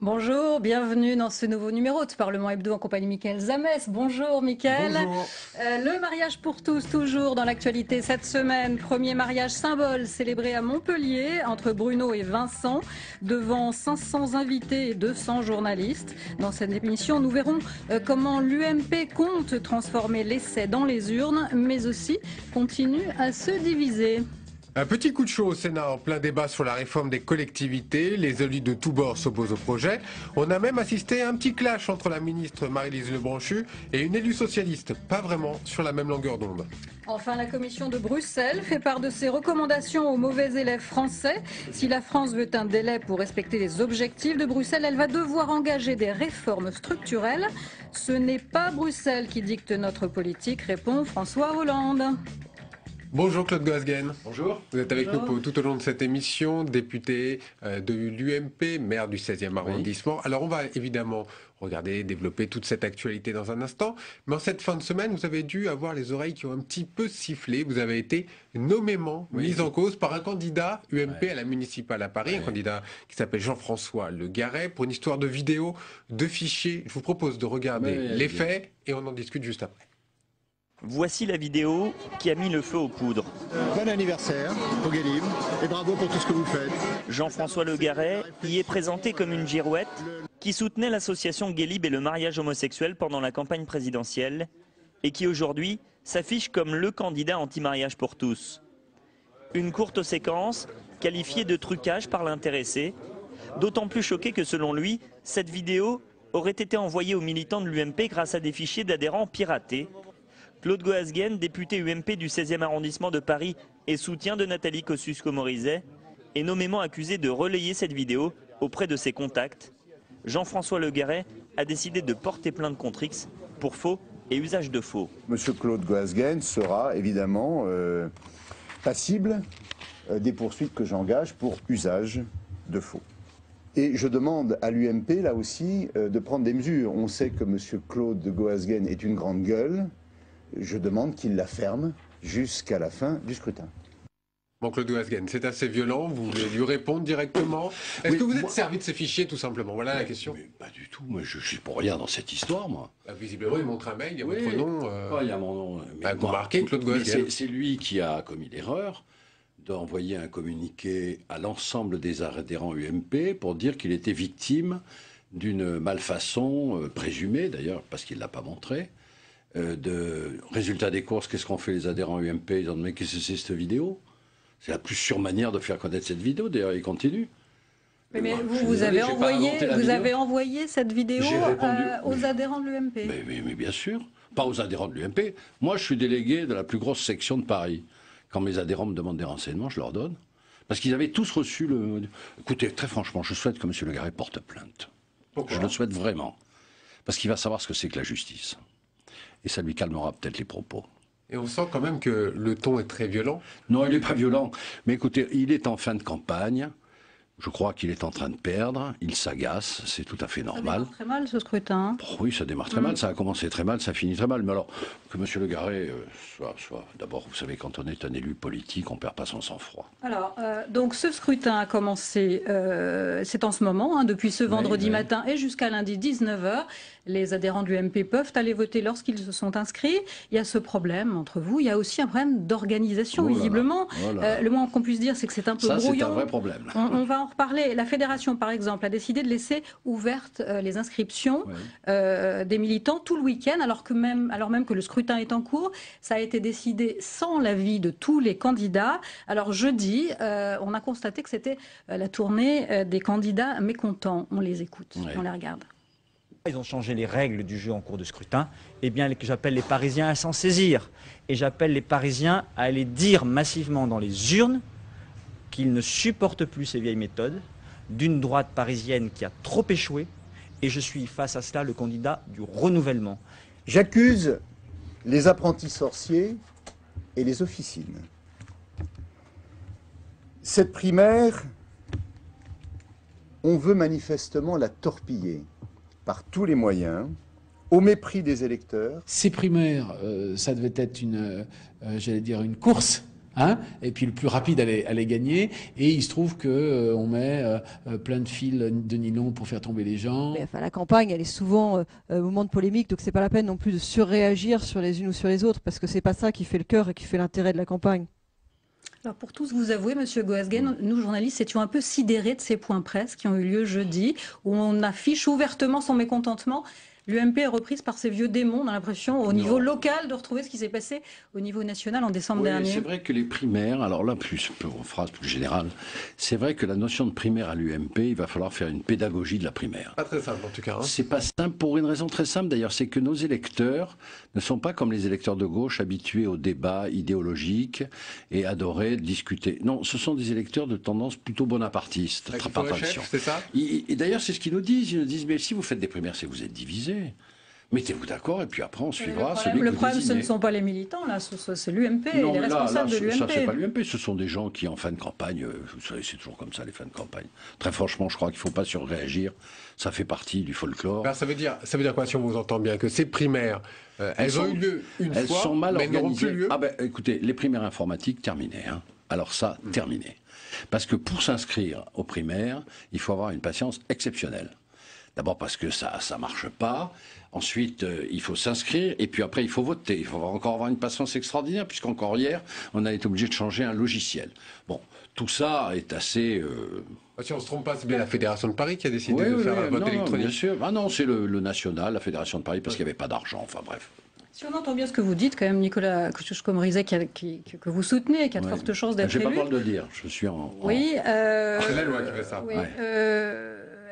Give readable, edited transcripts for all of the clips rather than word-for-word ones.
Bonjour, bienvenue dans ce nouveau numéro de Parlement Hebdo en compagnie de Mickaël Zamès. Bonjour Mickaël. Bonjour. Le mariage pour tous, toujours dans l'actualité cette semaine. Premier mariage symbole célébré à Montpellier entre Bruno et Vincent, devant 500 invités et 200 journalistes. Dans cette émission, nous verrons comment l'UMP compte transformer l'essai dans les urnes, mais aussi continue à se diviser. Un petit coup de chaud au Sénat en plein débat sur la réforme des collectivités. Les élus de tous bords s'opposent au projet. On a même assisté à un petit clash entre la ministre Maryse Lebranchu et une élue socialiste, pas vraiment sur la même longueur d'onde. Enfin, la commission de Bruxelles fait part de ses recommandations aux mauvais élèves français. Si la France veut un délai pour respecter les objectifs de Bruxelles, elle va devoir engager des réformes structurelles. Ce n'est pas Bruxelles qui dicte notre politique, répond François Hollande. Bonjour Claude Goasguen. Bonjour. Vous êtes avec nous tout au long de cette émission, député de l'UMP, maire du 16e arrondissement. Oui. Alors on va évidemment regarder, développer toute cette actualité dans un instant. Mais en cette fin de semaine, vous avez dû avoir les oreilles qui ont un petit peu sifflé. Vous avez été nommément mis en cause par un candidat UMP à la municipale à Paris, un candidat qui s'appelle Jean-François Le Garret, pour une histoire de vidéo, de fichiers. Je vous propose de regarder les faits et on en discute juste après. Voici la vidéo qui a mis le feu aux poudres. Bon anniversaire au Guélib et bravo pour tout ce que vous faites. Jean-François Le Garret y est présenté comme une girouette qui soutenait l'association Guélib et le mariage homosexuel pendant la campagne présidentielle et qui aujourd'hui s'affiche comme le candidat anti-mariage pour tous. Une courte séquence qualifiée de trucage par l'intéressé, d'autant plus choqué que selon lui, cette vidéo aurait été envoyée aux militants de l'UMP grâce à des fichiers d'adhérents piratés. Claude Goasguen, député UMP du 16e arrondissement de Paris et soutien de Nathalie Kosciusko-Morizet, est nommément accusé de relayer cette vidéo auprès de ses contacts. Jean-François Le Garret a décidé de porter plainte contre X pour faux et usage de faux. Monsieur Claude Goasguen sera évidemment passible des poursuites que j'engage pour usage de faux. Et je demande à l'UMP, là aussi, de prendre des mesures. On sait que monsieur Claude Goasguen est une grande gueule. Je demande qu'il la ferme jusqu'à la fin du scrutin. Bon, Claude Goasguen, c'est assez violent, vous voulez lui répondre directement. Est-ce que vous êtes servi de ces fichiers, tout simplement? Voilà la question. Mais pas du tout, moi je suis pour rien dans cette histoire, moi. Visiblement, il montre un mail, il y a votre nom. Il y a mon nom. Vous marquez Claude Goasguen. C'est lui qui a commis l'erreur d'envoyer un communiqué à l'ensemble des adhérents UMP pour dire qu'il était victime d'une malfaçon présumée, d'ailleurs, parce qu'il ne l'a pas montré. De résultat des courses, qu'est-ce qu'ont fait les adhérents UMP? Ils ont dit mais qu'est-ce que c'est cette vidéo? C'est la plus sûre manière de faire connaître cette vidéo, d'ailleurs ils continuent. Mais vous avez envoyé cette vidéo aux adhérents de l'UMP? Mais bien sûr, pas aux adhérents de l'UMP. Moi je suis délégué de la plus grosse section de Paris. Quand mes adhérents me demandent des renseignements, je leur donne. Parce qu'ils avaient tous reçu le... Écoutez, très franchement, je souhaite que M. Le Garret porte plainte. Pourquoi? Je le souhaite vraiment. Parce qu'il va savoir ce que c'est que la justice. Et ça lui calmera peut-être les propos. Et on sent quand même que le ton est très violent. Non, il n'est pas violent. Mais écoutez, il est en fin de campagne. Je crois qu'il est en train de perdre. Il s'agace. C'est tout à fait normal. Ça démarre très mal, ce scrutin. Oui, ça démarre très mal. Ça a commencé très mal, ça finit très mal. Mais alors, que M. Le Garret soit... D'abord, vous savez, quand on est un élu politique, on ne perd pas son sang-froid. Alors, donc ce scrutin a commencé, c'est en ce moment, depuis ce vendredi matin et jusqu'à lundi 19h. Les adhérents du MP peuvent aller voter lorsqu'ils se sont inscrits. Il y a ce problème entre vous. Il y a aussi un problème d'organisation, visiblement. Le moins qu'on puisse dire, c'est que c'est un peu brouillon. Ça, c'est un vrai problème. On va en reparler. La fédération, par exemple, a décidé de laisser ouvertes les inscriptions des militants tout le week-end, alors même que le scrutin est en cours. Ça a été décidé sans l'avis de tous les candidats. Alors jeudi, on a constaté que c'était la tournée des candidats mécontents. On les écoute, on les regarde. Ils ont changé les règles du jeu en cours de scrutin. Eh bien, j'appelle les Parisiens à s'en saisir. Et j'appelle les Parisiens à aller dire massivement dans les urnes qu'ils ne supportent plus ces vieilles méthodes d'une droite parisienne qui a trop échoué. Et je suis face à cela le candidat du renouvellement. J'accuse les apprentis sorciers et les officines. Cette primaire, on veut manifestement la torpiller par tous les moyens, au mépris des électeurs. Ces primaires, ça devait être j'allais dire une course. Hein, et puis le plus rapide allait gagner, et il se trouve qu'on met plein de fils de nylon pour faire tomber les gens. Mais, enfin, la campagne, elle est souvent moment de polémique, donc c'est pas la peine non plus de surréagir sur les unes ou sur les autres, parce que c'est pas ça qui fait le cœur et qui fait l'intérêt de la campagne. Alors pour tous vous avouer, Monsieur Goasguen, nous journalistes étions un peu sidérés de ces points presse qui ont eu lieu jeudi, où on affiche ouvertement son mécontentement. L'UMP est reprise par ces vieux démons, on a l'impression, au niveau local, de retrouver ce qui s'est passé au niveau national en décembre dernier. C'est vrai que les primaires, alors là, en phrase plus générale, c'est vrai que la notion de primaire à l'UMP, il va falloir faire une pédagogie de la primaire. Pas très simple en tout cas. Hein. C'est pas simple pour une raison très simple d'ailleurs, c'est que nos électeurs ne sont pas comme les électeurs de gauche habitués au débat idéologique et adoraient discuter. Non, ce sont des électeurs de tendance plutôt bonapartiste, par tradition. C'est ça. Et d'ailleurs, c'est ce qu'ils nous disent. Ils nous disent, mais si vous faites des primaires, c'est que vous êtes divisés. Mettez-vous d'accord et puis après on suivra celui que vous désignez. Le problème, ce ne sont pas les militants, là, c'est l'UMP, les responsables de l'UMP. Ça, c'est pas l'UMP, ce sont des gens qui, en fin de campagne, vous savez, c'est toujours comme ça, les fins de campagne. Très franchement, je crois qu'il ne faut pas surréagir. Ça fait partie du folklore. Alors, ça veut dire quoi, si on vous entend bien, que ces primaires, elles ont eu lieu une fois, elles sont mal mais organisées. n'auront plus lieu. Ah ben, écoutez, les primaires informatiques, terminées. Hein. Alors ça, terminé. Parce que pour s'inscrire aux primaires, il faut avoir une patience exceptionnelle. D'abord parce que ça marche pas. Ensuite, il faut s'inscrire. Et puis après, il faut voter. Il faut encore avoir une patience extraordinaire, puisqu'encore hier, on a été obligé de changer un logiciel. Bon, tout ça est assez... Si on ne se trompe pas, c'est bien la Fédération de Paris qui a décidé de faire un vote électronique. Bien sûr. Ah non, c'est le national, la Fédération de Paris, parce qu'il n'y avait pas d'argent. Enfin bref. Si on entend bien ce que vous dites, quand même, Nicolas Kosciusko-Morizet, que vous soutenez, qui a de fortes chances d'être élu. J'ai pas le droit de le dire. Je suis en... Oui. C'est la loi qui fait ça. Oui.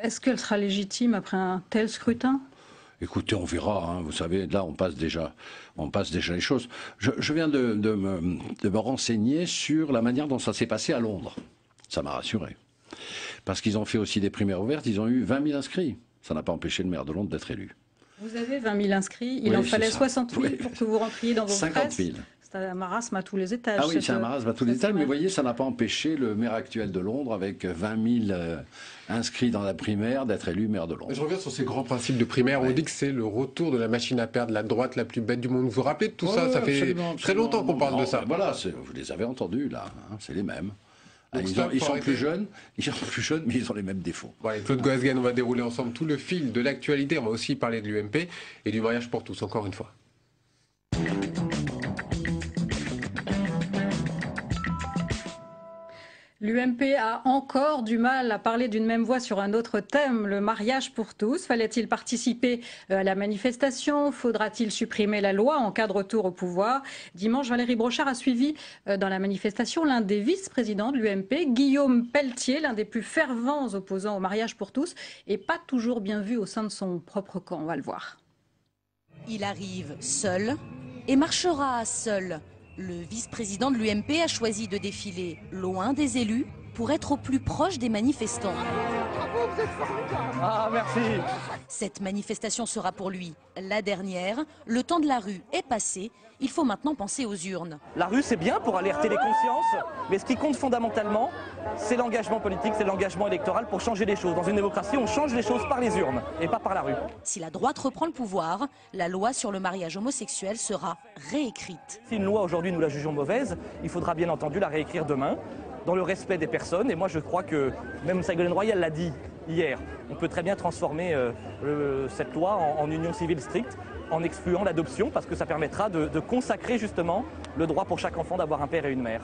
Est-ce qu'elle sera légitime après un tel scrutin ? Écoutez, on verra. Hein. Vous savez, là, on passe déjà les choses. Je viens de me renseigner sur la manière dont ça s'est passé à Londres. Ça m'a rassuré. Parce qu'ils ont fait aussi des primaires ouvertes. Ils ont eu 20 000 inscrits. Ça n'a pas empêché le maire de Londres d'être élu. Vous avez 20 000 inscrits. Il en fallait 60 000 pour que vous rentriez dans vos 50 000. C'est un marasme à tous les étages. Ah oui, c'est un marasme à tous les étages, mais vous voyez, ça n'a pas empêché le maire actuel de Londres, avec 20 000 inscrits dans la primaire, d'être élu maire de Londres. Je reviens sur ces grands principes de primaire. On dit que c'est le retour de la machine à perdre, la droite la plus bête du monde. Vous vous rappelez de tout ça? Ça fait très longtemps qu'on parle de ça. Voilà, vous les avez entendus, là. Hein, c'est les mêmes. Ils sont plus jeunes, mais ils ont les mêmes défauts. Ouais, Claude Goasguen, on va dérouler ensemble tout le fil de l'actualité. On va aussi parler de l'UMP et du mariage pour tous, encore une fois. L'UMP a encore du mal à parler d'une même voix sur un autre thème, le mariage pour tous. Fallait-il participer à la manifestation? Faudra-t-il supprimer la loi en cas de retour au pouvoir? Dimanche, Valérie Brochard a suivi dans la manifestation l'un des vice-présidents de l'UMP, Guillaume Pelletier, l'un des plus fervents opposants au mariage pour tous, et pas toujours bien vu au sein de son propre camp. On va le voir. Il arrive seul et marchera seul. Le vice-président de l'UMP a choisi de défiler loin des élus pour être au plus proche des manifestants. Ah, merci. Cette manifestation sera pour lui la dernière. Le temps de la rue est passé. Il faut maintenant penser aux urnes. La rue, c'est bien pour alerter les consciences, mais ce qui compte fondamentalement, c'est l'engagement politique, c'est l'engagement électoral pour changer les choses. Dans une démocratie, on change les choses par les urnes et pas par la rue. Si la droite reprend le pouvoir, la loi sur le mariage homosexuel sera réécrite. Si une loi aujourd'hui nous la jugeons mauvaise, il faudra bien entendu la réécrire demain, dans le respect des personnes. Et moi je crois que, même Ségolène Royal l'a dit hier, on peut très bien transformer cette loi en union civile stricte, en excluant l'adoption, parce que ça permettra de consacrer justement le droit pour chaque enfant d'avoir un père et une mère.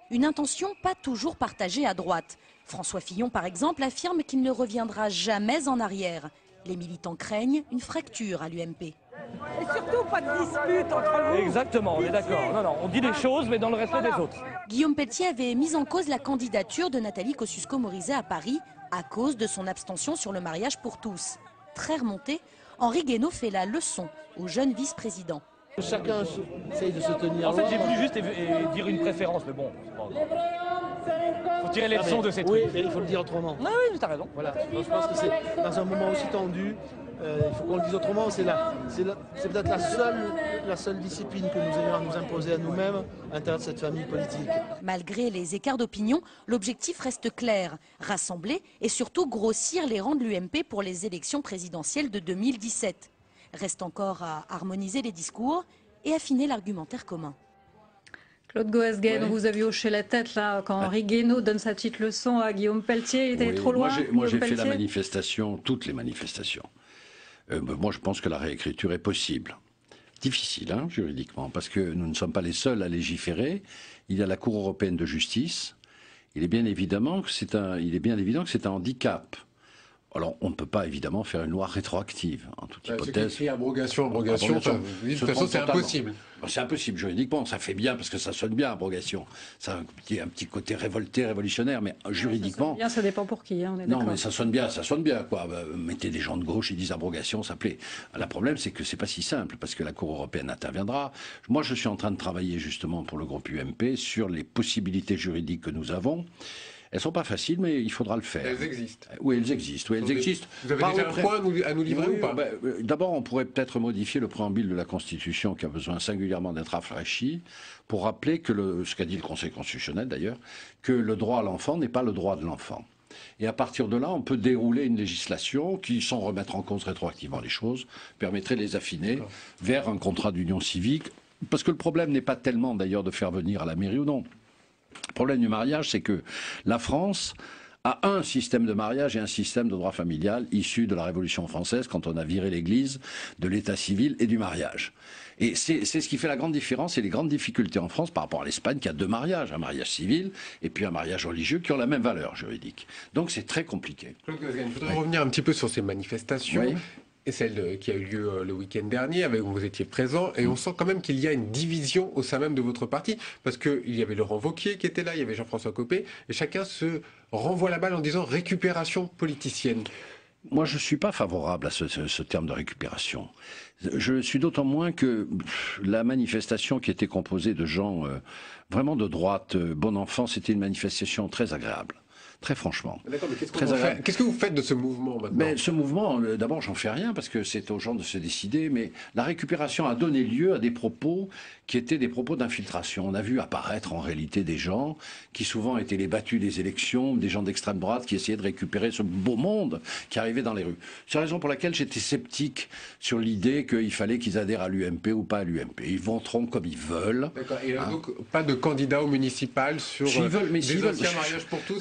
Une intention pas toujours partagée à droite. François Fillon, par exemple, affirme qu'il ne reviendra jamais en arrière. Les militants craignent une fracture à l'UMP. Et surtout pas de dispute entre vous. Exactement, on est d'accord. Non, on dit des choses, mais dans le respect des autres. Guillaume Pelletier avait mis en cause la candidature de Nathalie Kosciusko-Morizet à Paris à cause de son abstention sur le mariage pour tous. Très remonté, Henri Guénaud fait la leçon au jeune vice-président. Chacun essaye de se tenir. En fait, j'ai voulu juste dire une préférence, mais bon, c'est pas grave. Faut tirer les leçons de cette Oui, mais il faut le dire autrement. Non, oui, tu as raison. Voilà. Donc, je pense que c'est dans un moment aussi tendu. Il faut qu'on le dise autrement. C'est peut-être la seule discipline que nous ayons à nous imposer à nous-mêmes à l'intérieur de cette famille politique. Malgré les écarts d'opinion, l'objectif reste clair. Rassembler et surtout grossir les rangs de l'UMP pour les élections présidentielles de 2017. Reste encore à harmoniser les discours et affiner l'argumentaire commun. Claude Goasguen, vous avez hoché la tête là quand Henri Guénaud donne sa petite leçon à Guillaume Pelletier. Il était trop loin. Moi j'ai fait la manifestation, toutes les manifestations. Moi je pense que la réécriture est possible. Difficile, hein, juridiquement, parce que nous ne sommes pas les seuls à légiférer. Il y a la Cour européenne de justice. Il est bien évident que c'est un handicap. Alors, on ne peut pas évidemment faire une loi rétroactive, en toute hypothèse. C'est abrogation, de toute façon, c'est impossible. C'est impossible juridiquement, ça fait bien, parce que ça sonne bien, abrogation. Ça a un petit côté révolté, révolutionnaire, mais juridiquement... Ça sonne bien, ça dépend pour qui, hein, on est d'accord. Non, mais ça sonne bien, quoi. Mettez des gens de gauche, ils disent abrogation, ça plaît. Le problème, c'est que c'est pas si simple, parce que la Cour européenne interviendra. Moi, je suis en train de travailler, justement, pour le groupe UMP, sur les possibilités juridiques que nous avons. Elles ne sont pas faciles, mais il faudra le faire. Elles existent. Oui, elles existent. Vous avez déjà un point à nous livrer ou pas? D'abord, on pourrait peut-être modifier le préambule de la Constitution qui a besoin singulièrement d'être rafraîchi pour rappeler que, ce qu'a dit le Conseil constitutionnel d'ailleurs, que le droit à l'enfant n'est pas le droit de l'enfant. Et à partir de là, on peut dérouler une législation qui, sans remettre en cause rétroactivement les choses, permettrait de les affiner vers un contrat d'union civique. Parce que le problème n'est pas tellement d'ailleurs de faire venir à la mairie ou non. Le problème du mariage, c'est que la France a un système de mariage et un système de droit familial issu de la Révolution française quand on a viré l'Église de l'état civil et du mariage. Et c'est ce qui fait la grande différence et les grandes difficultés en France par rapport à l'Espagne qui a deux mariages, un mariage civil et puis un mariage religieux qui ont la même valeur juridique. Donc c'est très compliqué. Claude Goasguen, je voudrais revenir un petit peu sur ces manifestations. Oui. Et celle qui a eu lieu le week-end dernier, où vous étiez présent, et on sent quand même qu'il y a une division au sein même de votre parti, parce qu'il y avait Laurent Wauquiez qui était là, il y avait Jean-François Copé, et chacun se renvoie la balle en disant récupération politicienne. Moi, je ne suis pas favorable à ce terme de récupération. Je suis d'autant moins que la manifestation qui était composée de gens vraiment de droite, bon enfant, c'était une manifestation très agréable. Très franchement. D'accord, mais qu'est-ce que vous faites de ce mouvement maintenant? Mais ce mouvement, d'abord, j'en fais rien parce que c'est aux gens de se décider, mais la récupération a donné lieu à des propos qui étaient des propos d'infiltration. On a vu apparaître en réalité des gens qui souvent étaient les battus des élections, des gens d'extrême droite qui essayaient de récupérer ce beau monde qui arrivait dans les rues. C'est la raison pour laquelle j'étais sceptique sur l'idée qu'il fallait qu'ils adhèrent à l'UMP ou pas à l'UMP. Ils voteront comme ils veulent. D'accord. Et donc, pas de candidat au municipal sur des anciens mariages pour tous?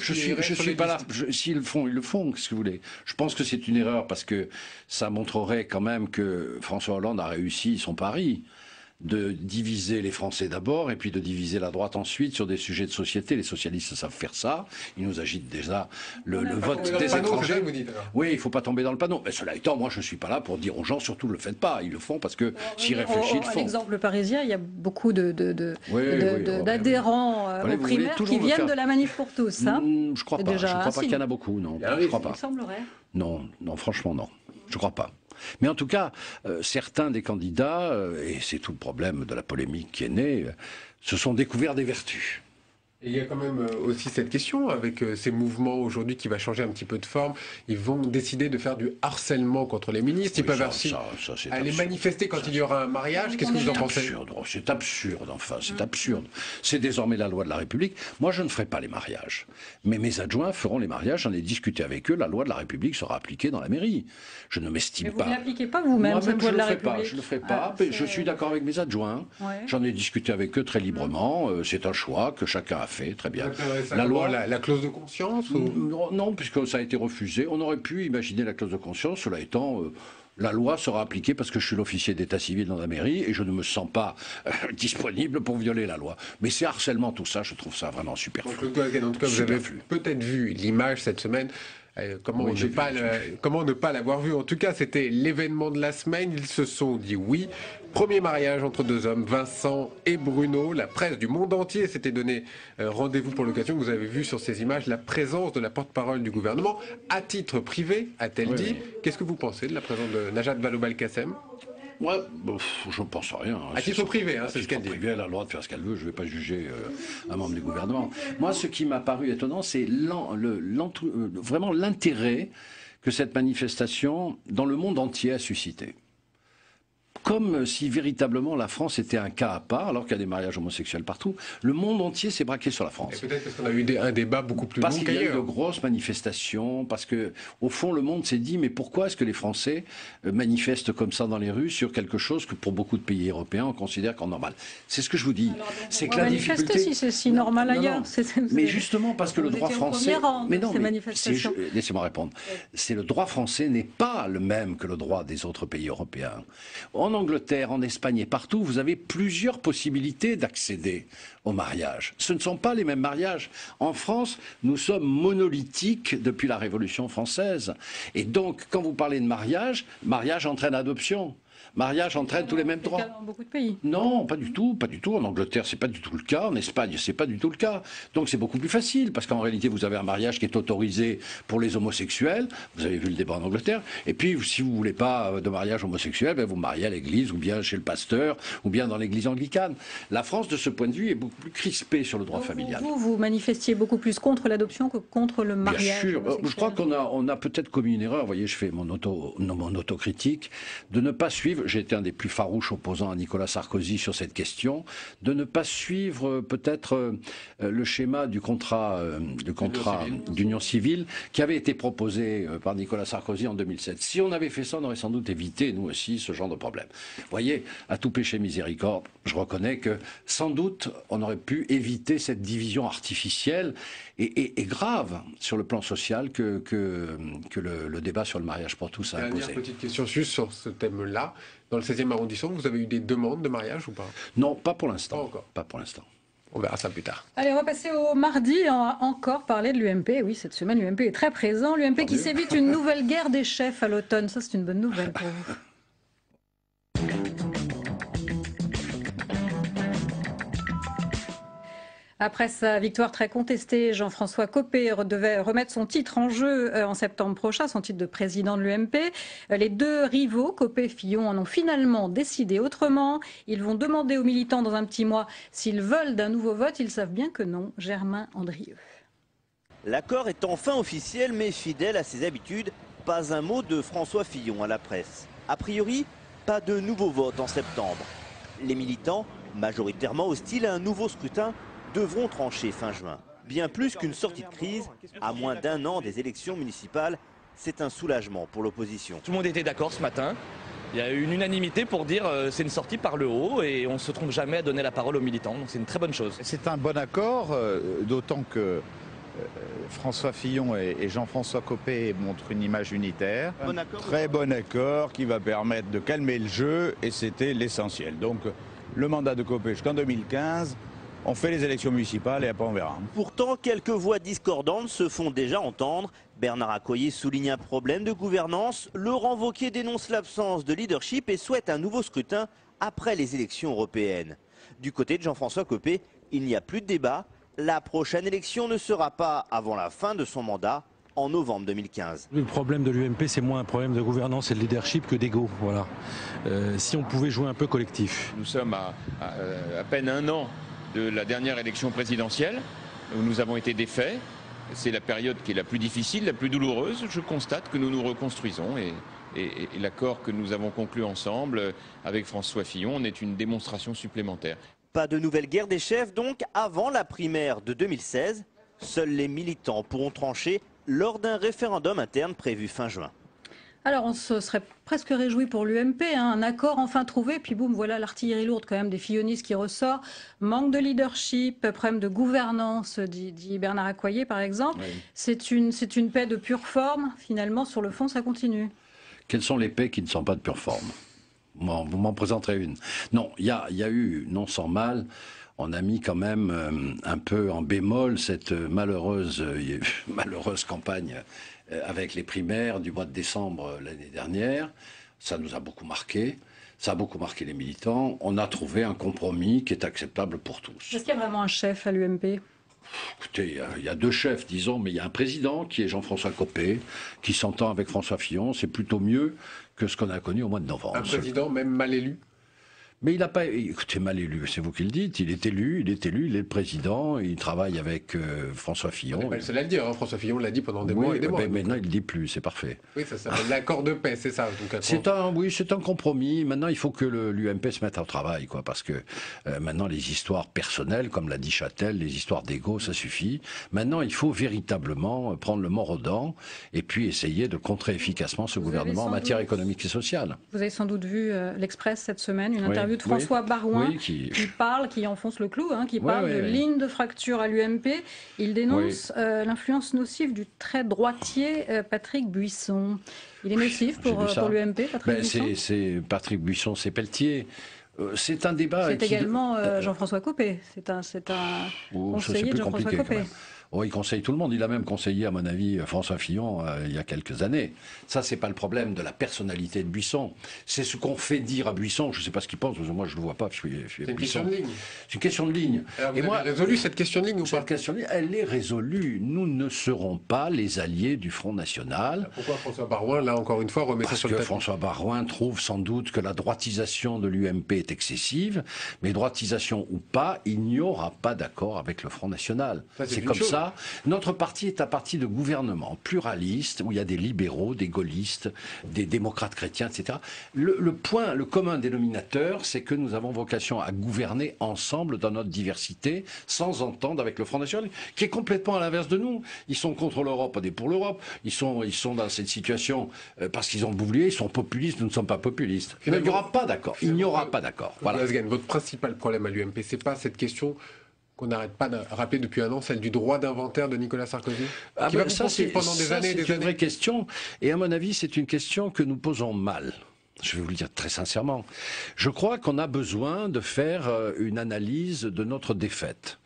Je suis pas là. S'ils le font, ils le font. Qu'est-ce que vous voulez? Je pense que c'est une erreur parce que ça montrerait quand même que François Hollande a réussi son pari de diviser les Français d'abord et puis de diviser la droite ensuite sur des sujets de société. Les socialistes savent faire ça. Ils nous agitent déjà le vote des étrangers. Oui, il ne faut pas tomber dans le panneau. Mais cela étant, moi, je ne suis pas là pour dire aux gens, surtout, ne le faites pas. Ils le font parce que s'ils réfléchissent, ils le font. L'exemple parisien, il y a beaucoup d'adhérents aux primaires qui viennent de la Manif pour tous. Hein, je ne crois pas. Je ne crois pas qu'il y en a beaucoup, non. Je crois pas. Il semblerait. Non, franchement, non. Je ne crois pas. Mais en tout cas, certains des candidats, et c'est tout le problème de la polémique qui est née, se sont découverts des vertus. Et il y a quand même aussi cette question avec ces mouvements aujourd'hui qui va changer un petit peu de forme. Ils vont décider de faire du harcèlement contre les ministres. Ils peuvent aller manifester quand il y aura un mariage. Qu'est-ce que vous en pensez? C'est absurde, enfin, c'est absurde. C'est désormais la loi de la République. Moi, je ne ferai pas les mariages. Mais mes adjoints feront les mariages. J'en ai discuté avec eux. La loi de la République sera appliquée dans la mairie. Je ne m'estime pas. Vous ne l'appliquez pas vous-même, cette loi de la République? Je ne le ferai pas. Je suis d'accord avec mes adjoints. Ouais. J'en ai discuté avec eux très librement. C'est un choix que chacun a fait, très bien. La loi, la clause de conscience Non, puisque ça a été refusé. On aurait pu imaginer la clause de conscience, cela étant... la loi sera appliquée parce que je suis l'officier d'état civil dans la mairie et je ne me sens pas disponible pour violer la loi. Mais c'est harcèlement, tout ça, je trouve ça vraiment superflu. En tout cas, vous avez peut-être vu l'image cette semaine. Comment ne pas l'avoir vu? En tout cas, c'était l'événement de la semaine. Ils se sont dit oui. Premier mariage entre deux hommes, Vincent et Bruno. La presse du monde entier s'était donné rendez-vous pour l'occasion. Vous avez vu sur ces images la présence de la porte-parole du gouvernement à titre privé, a-t-elle dit. Qu'est-ce que vous pensez de la présence de Najat Vallaud-Belkacem? Moi, je ne pense à rien. À titre privé, c'est ce qu'elle dit. Elle a le droit de faire ce qu'elle veut. Je ne vais pas juger un membre du gouvernement. Moi, ce qui m'a paru étonnant, c'est vraiment l'intérêt que cette manifestation, dans le monde entier, a suscité. comme si véritablement la France était un cas à part, alors qu'il y a des mariages homosexuels partout. Le monde entier s'est braqué sur la France. Et peut-être parce qu'on a eu un débat beaucoup plus long qu'ailleurs. Parce qu'il y a eu de grosses manifestations, parce que au fond le monde s'est dit mais pourquoi est-ce que les Français manifestent comme ça dans les rues sur quelque chose que pour beaucoup de pays européens on considère comme normal. C'est ce que je vous dis. C'est que la difficulté. Si c'est si normal ailleurs. Mais justement parce que le droit français. Mais non, laissez-moi répondre. C'est le droit français n'est pas le même que le droit des autres pays européens. En Angleterre, en Espagne et partout, vous avez plusieurs possibilités d'accéder au mariage. Ce ne sont pas les mêmes mariages. En France, nous sommes monolithiques depuis la Révolution française. Et donc, quand vous parlez de mariage, mariage entraîne adoption. Mariage entraîne tous les mêmes droits. Dans beaucoup de pays. Non, pas du tout, pas du tout. En Angleterre, c'est pas du tout le cas. En Espagne, c'est pas du tout le cas. Donc c'est beaucoup plus facile parce qu'en réalité, vous avez un mariage qui est autorisé pour les homosexuels. Vous avez vu le débat en Angleterre. Et puis, si vous voulez pas de mariage homosexuel, ben, vous mariez à l'église ou bien chez le pasteur ou bien dans l'église anglicane. La France, de ce point de vue, est beaucoup plus crispée sur le droit familial. Vous manifestiez beaucoup plus contre l'adoption que contre le mariage. Bien sûr. Je crois qu'on a peut-être commis une erreur. Vous voyez, je fais mon autocritique de ne pas suivre. J'ai été un des plus farouches opposants à Nicolas Sarkozy sur cette question, de ne pas suivre peut-être le schéma du contrat d'union civile qui avait été proposé par Nicolas Sarkozy en 2007. Si on avait fait ça, on aurait sans doute évité, nous aussi, ce genre de problème. Vous voyez, à tout péché miséricorde, je reconnais que sans doute on aurait pu éviter cette division artificielle et grave sur le plan social que le débat sur le mariage pour tous a imposé. Dernière petite question juste sur ce thème-là. Dans le 16e arrondissement, vous avez eu des demandes de mariage ou pas? Non, pas pour l'instant. Pas encore. Pas pour l'instant. On verra ça plus tard. Allez, on va passer au mardi. On va encore parler de l'UMP. Oui, cette semaine, l'UMP est très présent. L'UMP qui s'évite une nouvelle guerre des chefs à l'automne. Ça, c'est une bonne nouvelle pour vous. Après sa victoire très contestée, Jean-François Copé devait remettre son titre en jeu en septembre prochain, son titre de président de l'UMP. Les deux rivaux, Copé et Fillon, en ont finalement décidé autrement. Ils vont demander aux militants dans un petit mois s'ils veulent d'un nouveau vote. Ils savent bien que non. Germain Andrieux. L'accord est enfin officiel, mais fidèle à ses habitudes. Pas un mot de François Fillon à la presse. A priori, pas de nouveau vote en septembre. Les militants, majoritairement hostiles à un nouveau scrutin, devront trancher fin juin. Bien plus qu'une sortie de crise, à moins d'un an des élections municipales, c'est un soulagement pour l'opposition. Tout le monde était d'accord ce matin. Il y a eu une unanimité pour dire c'est une sortie par le haut et on ne se trompe jamais à donner la parole aux militants. Donc c'est une très bonne chose. C'est un bon accord, d'autant que François Fillon et Jean-François Copé montrent une image unitaire. Très bon accord qui va permettre de calmer le jeu et c'était l'essentiel. Donc le mandat de Copé jusqu'en 2015. On fait les élections municipales et après on verra. Pourtant, quelques voix discordantes se font déjà entendre. Bernard Accoyer souligne un problème de gouvernance. Laurent Wauquiez dénonce l'absence de leadership et souhaite un nouveau scrutin après les élections européennes. Du côté de Jean-François Copé, il n'y a plus de débat. La prochaine élection ne sera pas avant la fin de son mandat, en novembre 2015. Le problème de l'UMP, c'est moins un problème de gouvernance et de leadership que d'ego. Voilà. Si on pouvait jouer un peu collectif. Nous sommes à peine un an de la dernière élection présidentielle, où nous avons été défaits. C'est la période qui est la plus difficile, la plus douloureuse. Je constate que nous nous reconstruisons et l'accord que nous avons conclu ensemble avec François Fillon en est une démonstration supplémentaire. Pas de nouvelle guerre des chefs donc avant la primaire de 2016. Seuls les militants pourront trancher lors d'un référendum interne prévu fin juin. Alors, on se serait presque réjoui pour l'UMP, un accord enfin trouvé, puis boum, voilà l'artillerie lourde quand même des fillonistes qui ressort. Manque de leadership, problème de gouvernance, dit Bernard Accoyer par exemple. Oui. C'est une paix de pure forme, finalement, sur le fond, ça continue. Quelles sont les paix qui ne sont pas de pure forme? Vous m'en présenterez une. Non, il y a eu, non sans mal, on a mis quand même un peu en bémol cette malheureuse campagne avec les primaires du mois de décembre l'année dernière. Ça nous a beaucoup marqué. Ça a beaucoup marqué les militants. On a trouvé un compromis qui est acceptable pour tous. Est-ce qu'il y a vraiment un chef à l'UMP ? Écoutez, il y a deux chefs, disons, mais il y a un président qui est Jean-François Copé, qui s'entend avec François Fillon. C'est plutôt mieux que ce qu'on a connu au mois de novembre. Un président même mal élu ? Mais il n'a pas, écoutez, mal élu, c'est vous qui le dites, il est élu, il est le président, il travaille avec François Fillon. C'est le seul à le dire, hein. François Fillon l'a dit pendant des mois et des mois. Maintenant il ne le dit plus, c'est parfait. Oui, ça s'appelle l'accord de paix, c'est ça. C'est un compromis, maintenant il faut que l'UMP se mette au travail, quoi, parce que maintenant les histoires personnelles, comme l'a dit Châtel, les histoires d'ego, ça suffit. Maintenant il faut véritablement prendre le mort aux dents et puis essayer de contrer efficacement ce gouvernement en matière économique et sociale. Vous avez sans doute vu l'Express cette semaine, une interview de François Barouin qui enfonce le clou, hein, qui parle de ligne de fracture à l'UMP. Il dénonce l'influence nocive du très droitier Patrick Buisson. Il est nocif pour l'UMP, Patrick Buisson. Patrick Buisson, c'est Pelletier. C'est un débat. C'est également Jean-François Copé. C'est un conseiller de Jean-François Copé. Oh, il conseille tout le monde. Il a même conseillé, à mon avis, François Fillon il y a quelques années. Ça, c'est pas le problème de la personnalité de Buisson. C'est ce qu'on fait dire à Buisson. Je ne sais pas ce qu'il pense, parce que moi, je le vois pas. C'est une question de ligne. C'est une question de ligne. Alors, vous avez résolu cette question de ligne ou pas? Cette question de ligne, elle est résolue. Nous ne serons pas les alliés du Front National. Pourquoi François Barouin, là, encore une fois, remet ça sur le tapis? François Barouin trouve sans doute que la droitisation de l'UMP est excessive. Mais droitisation ou pas, il n'y aura pas d'accord avec le Front National. C'est comme ça. Notre parti est un parti de gouvernement pluraliste, où il y a des libéraux, des gaullistes, des démocrates chrétiens, etc. Le commun dénominateur, c'est que nous avons vocation à gouverner ensemble dans notre diversité, sans entendre avec le Front National, qui est complètement à l'inverse de nous. Ils sont contre l'Europe, on est pour l'Europe. Ils sont dans cette situation parce qu'ils ont oublié, ils sont populistes, nous ne sommes pas populistes. Il n'y aura pas d'accord. Il n'y aura pas d'accord. Voilà. Votre principal problème à l'UMP, c'est pas cette question qu'on n'arrête pas de rappeler depuis un an, celle du droit d'inventaire de Nicolas Sarkozy, qui va ça, c'est pendant des années et des années. C'est une vraie question, et à mon avis, c'est une question que nous posons mal. Je vais vous le dire très sincèrement. Je crois qu'on a besoin de faire une analyse de notre défaite.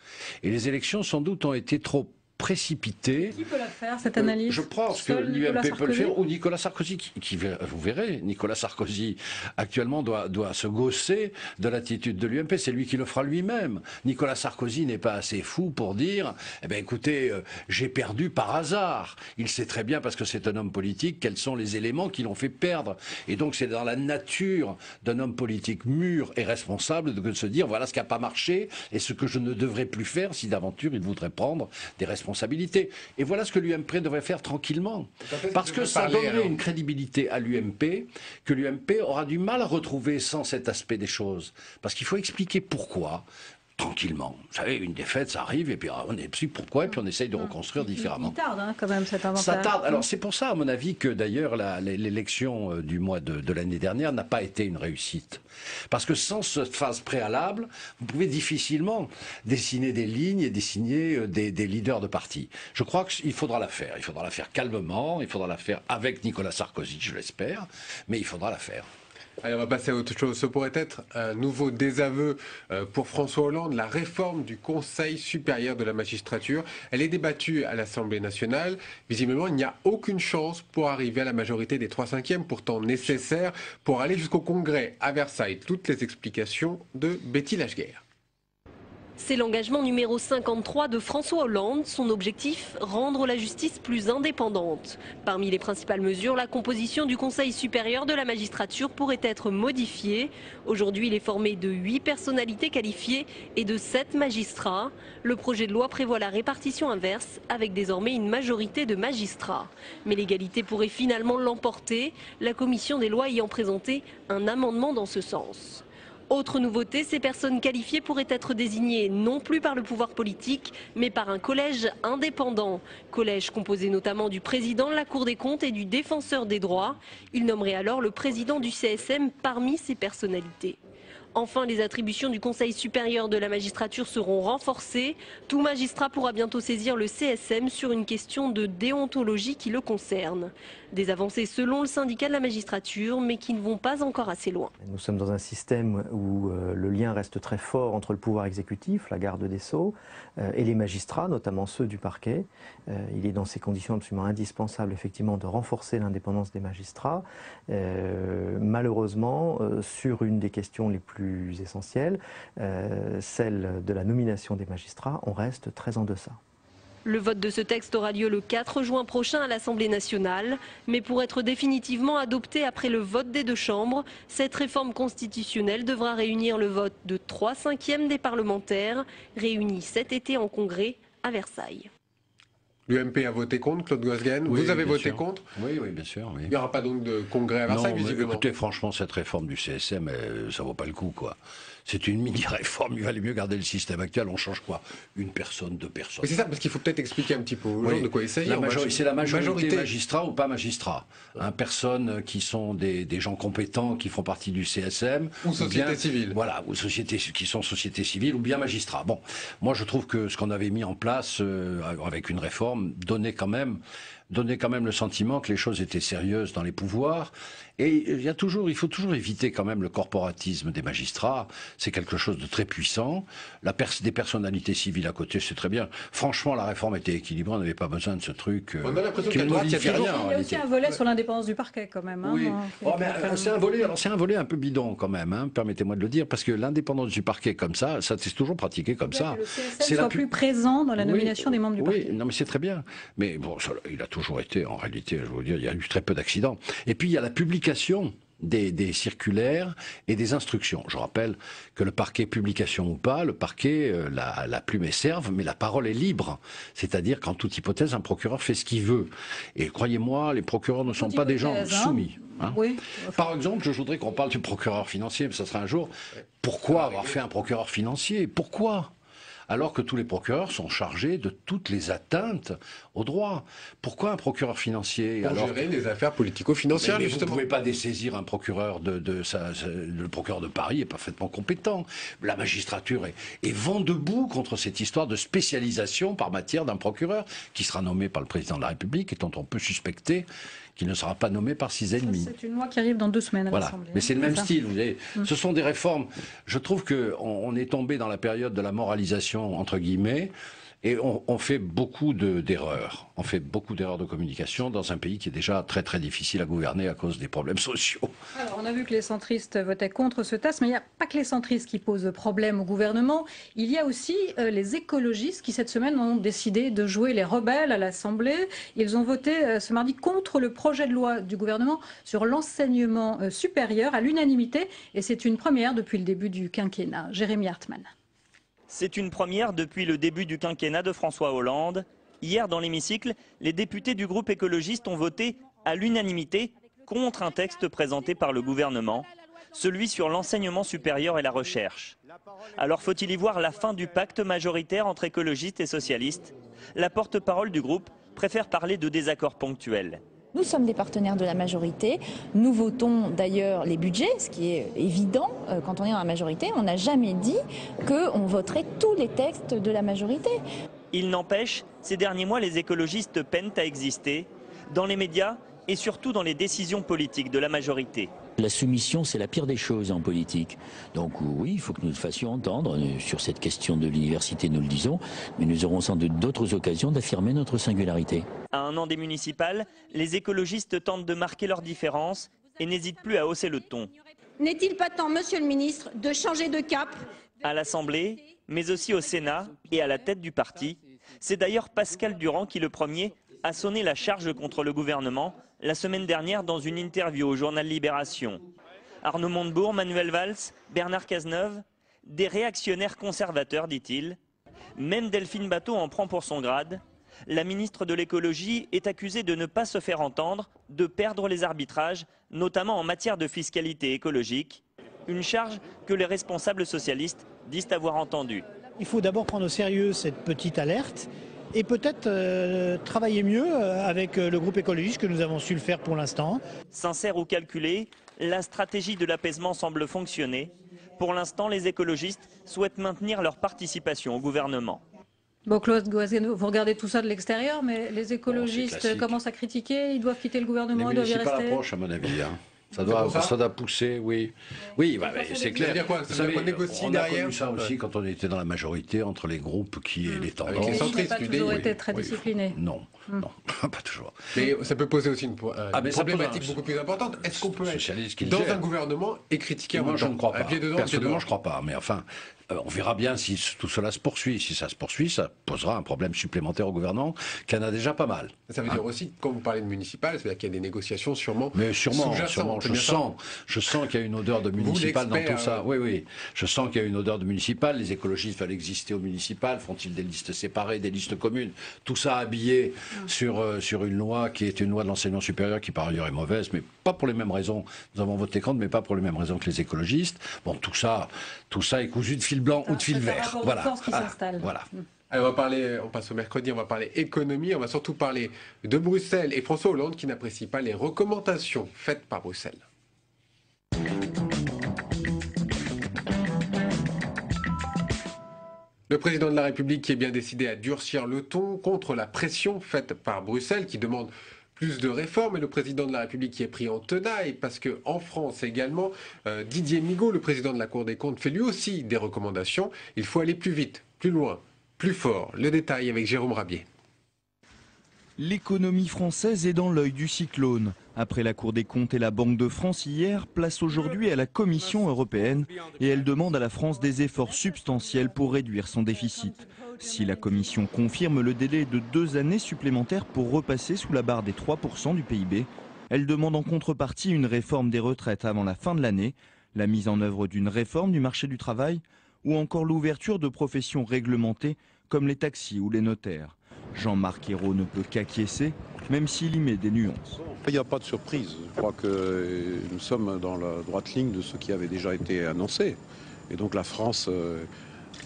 Et les élections, sans doute, ont été trop précipité. Qui peut la faire, cette analyse? Je pense que l'UMP peut le faire, ou Nicolas Sarkozy, vous verrez, Nicolas Sarkozy actuellement doit se gausser de l'attitude de l'UMP, c'est lui qui le fera lui-même. Nicolas Sarkozy n'est pas assez fou pour dire, eh bien écoutez, j'ai perdu par hasard. Il sait très bien, parce que c'est un homme politique, quels sont les éléments qui l'ont fait perdre. Et donc c'est dans la nature d'un homme politique mûr et responsable de se dire, voilà ce qui n'a pas marché, et ce que je ne devrais plus faire si d'aventure il voudrait prendre des responsabilités. Et voilà ce que l'UMP devrait faire tranquillement. Parce que ça donnerait une crédibilité à l'UMP que l'UMP aura du mal à retrouver sans cet aspect des choses. Parce qu'il faut expliquer pourquoi. Tranquillement. Vous savez, une défaite, ça arrive, et puis on explique pourquoi, et puis on essaye de reconstruire différemment. Il tarde, hein, quand même, cet inventaire. Ça tarde. Alors, c'est pour ça, à mon avis, que d'ailleurs, l'élection du mois de l'année dernière n'a pas été une réussite. Parce que sans cette phase préalable, vous pouvez difficilement dessiner des lignes et dessiner des leaders de parti. Je crois qu'il faudra la faire. Il faudra la faire calmement, il faudra la faire avec Nicolas Sarkozy, je l'espère, mais il faudra la faire. Allez, on va passer à autre chose. Ce pourrait être un nouveau désaveu pour François Hollande, la réforme du Conseil supérieur de la magistrature. Elle est débattue à l'Assemblée nationale. Visiblement, il n'y a aucune chance pour arriver à la majorité des 3/5, pourtant nécessaire pour aller jusqu'au Congrès à Versailles. Toutes les explications de Betty Lachguerre. C'est l'engagement numéro 53 de François Hollande. Son objectif, rendre la justice plus indépendante. Parmi les principales mesures, la composition du Conseil supérieur de la magistrature pourrait être modifiée. Aujourd'hui, il est formé de 8 personnalités qualifiées et de 7 magistrats. Le projet de loi prévoit la répartition inverse, avec désormais une majorité de magistrats. Mais l'égalité pourrait finalement l'emporter, la commission des lois ayant présenté un amendement dans ce sens. Autre nouveauté, ces personnes qualifiées pourraient être désignées non plus par le pouvoir politique, mais par un collège indépendant. Collège composé notamment du président de la Cour des comptes et du défenseur des droits. Il nommerait alors le président du CSM parmi ces personnalités. Enfin, les attributions du Conseil supérieur de la magistrature seront renforcées. Tout magistrat pourra bientôt saisir le CSM sur une question de déontologie qui le concerne. Des avancées selon le syndicat de la magistrature, mais qui ne vont pas encore assez loin. Nous sommes dans un système où le lien reste très fort entre le pouvoir exécutif, la garde des Sceaux, et les magistrats, notamment ceux du parquet. Il est dans ces conditions absolument indispensable, effectivement, de renforcer l'indépendance des magistrats. Malheureusement, sur une des questions les plus essentielles, celle de la nomination des magistrats, on reste très en deçà. Le vote de ce texte aura lieu le 4 juin prochain à l'Assemblée nationale. Mais pour être définitivement adoptée après le vote des deux chambres, cette réforme constitutionnelle devra réunir le vote de 3/5 des parlementaires, réunis cet été en congrès à Versailles. L'UMP a voté contre, Claude Goasguen. Oui, vous avez voté sûr. contre? Oui, bien sûr. Oui. Il n'y aura pas donc de congrès à Versailles, non, visiblement. Écoutez, franchement, cette réforme du CSM, ça vaut pas le coup, quoi. C'est une mini-réforme, il valait mieux garder le système actuel. On change quoi? Une personne, deux personnes. Mais c'est ça, parce qu'il faut peut-être expliquer un petit peu aux gens de quoi il s'agit. C'est la majorité magistrats ou pas magistrats. Personnes qui sont des gens compétents, qui font partie du CSM. Ou société civile. Voilà, ou qui sont société civile ou bien magistrats. Bon, moi je trouve que ce qu'on avait mis en place avec une réforme donnait quand même le sentiment que les choses étaient sérieuses dans les pouvoirs. Et il faut toujours éviter quand même le corporatisme des magistrats. C'est quelque chose de très puissant. Des personnalités civiles à côté, c'est très bien. Franchement, la réforme était équilibrée. On n'avait pas besoin de ce truc. On a l'impression qu'à droite, il y a aussi un volet sur l'indépendance du parquet, quand même. Oui. C'est un volet un peu bidon, quand même. Hein, permettez-moi de le dire, parce que l'indépendance du parquet comme ça s'est toujours pratiqué comme ça. Que le CSM soit plus présent dans la nomination des membres du parquet. Oui, non, mais c'est très bien. Mais bon, il a toujours été, en réalité, je veux dire, il y a eu très peu d'accidents. Et puis, il y a la publication des circulaires et des instructions. Je rappelle que le parquet, publication ou pas, le parquet, la plume est serve, mais la parole est libre. C'est-à-dire qu'en toute hypothèse, un procureur fait ce qu'il veut. Et croyez-moi, les procureurs ne sont pas des gens soumis. Hein. Oui. Par exemple, je voudrais qu'on parle du procureur financier, mais ça sera un jour. Pourquoi avoir fait un procureur financier? Pourquoi? Alors que tous les procureurs sont chargés de toutes les atteintes au droit. Pourquoi un procureur financier? Pour gérer des affaires politico-financières, mais justement. Vous ne pouvez pas dessaisir un procureur le procureur de Paris est parfaitement compétent. La magistrature est vent debout contre cette histoire de spécialisation par matière d'un procureur qui sera nommé par le président de la République et dont on peut suspecter qu'il ne sera pas nommé par 6 ennemis. C'est une loi qui arrive dans 2 semaines à voilà. l'Assemblée. Mais c'est le même style. Vous voyez. Ce sont des réformes. Je trouve qu'on est tombé dans la période de la moralisation, entre guillemets, et on fait beaucoup d'erreurs. On fait beaucoup d'erreurs de communication dans un pays qui est déjà très très difficile à gouverner à cause des problèmes sociaux. Alors, on a vu que les centristes votaient contre ce texte, mais il n'y a pas que les centristes qui posent problème au gouvernement. Il y a aussi les écologistes qui, cette semaine, ont décidé de jouer les rebelles à l'Assemblée. Ils ont voté ce mardi contre le projet de loi du gouvernement sur l'enseignement supérieur à l'unanimité. Et c'est une première depuis le début du quinquennat. Jérémy Hartmann. C'est une première depuis le début du quinquennat de François Hollande. Hier, dans l'hémicycle, les députés du groupe écologiste ont voté à l'unanimité contre un texte présenté par le gouvernement, celui sur l'enseignement supérieur et la recherche. Alors faut-il y voir la fin du pacte majoritaire entre écologistes et socialistes? La porte-parole du groupe préfère parler de désaccords ponctuels. Nous sommes des partenaires de la majorité. Nous votons d'ailleurs les budgets, ce qui est évident quand on est dans la majorité. On n'a jamais dit qu'on voterait tous les textes de la majorité. Il n'empêche, ces derniers mois, les écologistes peinent à exister dans les médias et surtout dans les décisions politiques de la majorité. La soumission, c'est la pire des choses en politique. Donc oui, il faut que nous le fassions entendre. Sur cette question de l'université, nous le disons, mais nous aurons sans doute d'autres occasions d'affirmer notre singularité. À un an des municipales, les écologistes tentent de marquer leur différence et n'hésitent plus à hausser le ton. N'est-il pas temps, Monsieur le Ministre, de changer de cap? À l'Assemblée, mais aussi au Sénat et à la tête du parti. C'est d'ailleurs Pascal Durand qui, le premier, a sonné la charge contre le gouvernement la semaine dernière dans une interview au journal Libération. Arnaud Montebourg, Manuel Valls, Bernard Cazeneuve, des réactionnaires conservateurs, dit-il. Même Delphine Batho en prend pour son grade. La ministre de l'écologie est accusée de ne pas se faire entendre, de perdre les arbitrages, notamment en matière de fiscalité écologique. Une charge que les responsables socialistes disent avoir entendue. Il faut d'abord prendre au sérieux cette petite alerte et peut-être travailler mieux avec le groupe écologiste que nous avons su le faire pour l'instant. Sincère ou calculé, la stratégie de l'apaisement semble fonctionner. Pour l'instant, les écologistes souhaitent maintenir leur participation au gouvernement. Bon, Claude Goasguen, vous regardez tout ça de l'extérieur, mais les écologistes commencent à critiquer, ils doivent quitter le gouvernement, ils doivent y rester. C'est pas l'approche, à mon avis. Hein. Ça doit pousser, oui. Oui, bah, c'est clair. Dire quoi? Ça veut dire qu'on négocie derrière. On a connu ça aussi quand on était dans la majorité entre les groupes qui et les tendances. Avec les centristes, pas toujours été très discipliné. Non, non, pas toujours. Mais ça peut poser aussi une problématique beaucoup plus importante. Est-ce qu'on peut être dans un gouvernement et critiquer un Moi, je ne crois pas. Personnellement, je ne crois pas. Mais enfin, On verra bien si tout cela se poursuit. Si ça se poursuit, ça posera un problème supplémentaire au gouvernement, qui en a déjà pas mal. Ça veut dire aussi, quand vous parlez de municipal, c'est-à-dire qu'il y a des négociations sûrement. Mais sûrement, sous-jacentes. je sens qu'il y a une odeur de municipal dans tout ça. Oui, je sens qu'il y a une odeur de municipal. Les écologistes veulent exister au municipal. Font-ils des listes séparées, des listes communes? Tout ça habillé sur une loi qui est une loi de l'enseignement supérieur qui par ailleurs est mauvaise, mais pas pour les mêmes raisons. Nous avons voté contre, mais pas pour les mêmes raisons que les écologistes. Bon, tout ça est cousu de fil blanc ou de fil vert. Voilà. Qui s'installe. Voilà. Alors on passe au mercredi, on va parler économie, on va surtout parler de Bruxelles et François Hollande qui n'apprécie pas les recommandations faites par Bruxelles. Le président de la République qui est bien décidé à durcir le ton contre la pression faite par Bruxelles qui demande plus de réformes, et le président de la République qui est pris en tenaille parce qu'en France également, Didier Migaud, le président de la Cour des comptes, fait lui aussi des recommandations. Il faut aller plus vite, plus loin, plus fort. Le détail avec Jérôme Rabier. L'économie française est dans l'œil du cyclone. Après la Cour des comptes et la Banque de France hier, place aujourd'hui à la Commission européenne et elle demande à la France des efforts substantiels pour réduire son déficit. Si la Commission confirme le délai de 2 années supplémentaires pour repasser sous la barre des 3% du PIB, elle demande en contrepartie une réforme des retraites avant la fin de l'année, la mise en œuvre d'une réforme du marché du travail ou encore l'ouverture de professions réglementées comme les taxis ou les notaires. Jean-Marc Ayrault ne peut qu'acquiescer, même s'il y met des nuances. Il n'y a pas de surprise. Je crois que nous sommes dans la droite ligne de ce qui avait déjà été annoncé. Et donc la France